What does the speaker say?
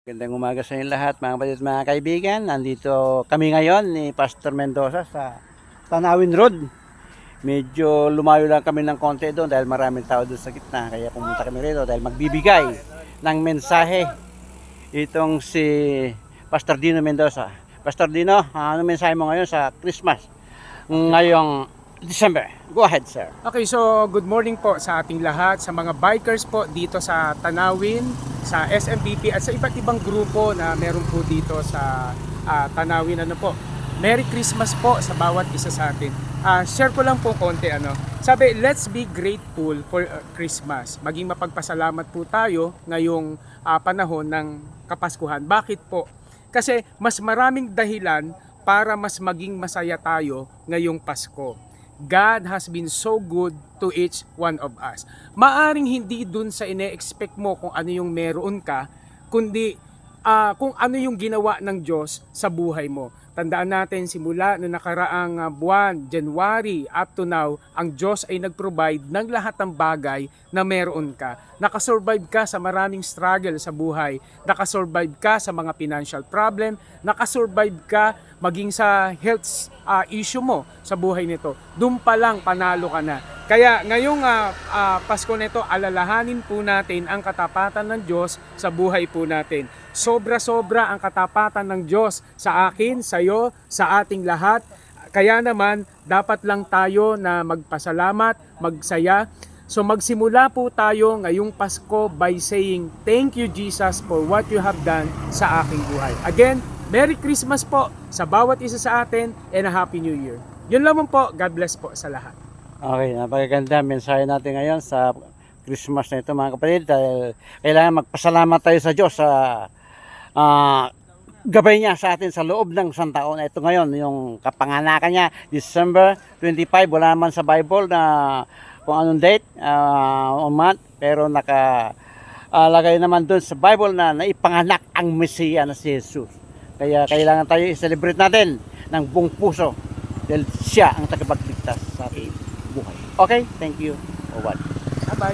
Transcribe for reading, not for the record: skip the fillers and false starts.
Gandang umaga sa inyo lahat mga kapatid at mga kaibigan. Nandito kami ngayon ni Pastor Mendoza sa Tanawin Road. Medyo lumayo lang kami ng konti doon dahil maraming tao doon sa gitna. Kaya pumunta kami rito dahil magbibigay ng mensahe itong si Pastor Dino Mendoza. Pastor Dino, ano mensahe mo ngayon sa Christmas ngayong December? Go ahead, sir. Okay, so good morning po sa ating lahat, sa mga bikers po dito sa Tanawin, sa SMPP at sa iba't ibang grupo na meron po dito sa Tanawin. Ano po, Merry Christmas po sa bawat isa sa atin. Share ko lang po konti. Sabi, let's be grateful for Christmas. Maging mapagpasalamat po tayo ngayong panahon ng Kapaskuhan. Bakit po? Kasi mas maraming dahilan para mas maging masaya tayo ngayong Pasko. God has been so good to each one of us. Maaring hindi dun sa ine-expect mo kung ano yung meron ka, kundi kung ano yung ginawa ng Diyos sa buhay mo. Tandaan natin, simula noong nakaraang buwan, January, up to now, ang Diyos ay nag-provide ng lahat ng bagay na meron ka. Nakasurvive ka sa maraming struggle sa buhay. Nakasurvive ka sa mga financial problem. Nakasurvive ka maging sa health issue mo sa buhay nito. Doon pa lang panalo ka na. Kaya ngayong Pasko nito, alalahanin po natin ang katapatan ng Diyos sa buhay po natin. Sobra-sobra ang katapatan ng Diyos sa akin, sa iyo, sa ating lahat. Kaya naman, dapat lang tayo na magpasalamat, magsaya. So magsimula po tayo ngayong Pasko by saying, "Thank you Jesus for what you have done sa aking buhay." Again, Merry Christmas po sa bawat isa sa atin and a Happy New Year. Yun lamang po. God bless po sa lahat. Okay, napakaganda mensahe natin ngayon sa Christmas na ito mga kapatid dahil kailangan magpasalamat tayo sa Diyos sa gabay niya sa atin sa loob ng isang taon. Ito ngayon, yung kapanganakan niya, December 25, wala naman sa Bible na kung anong date, o month, pero nakalagay naman doon sa Bible na naipanganak ang Mesiya na si Jesus. Kaya kailangan tayo i-celebrate natin ng buong puso dahil siya ang tagapagligtas sa ating buhay. Okay, thank you. Bye-bye. Bye-bye.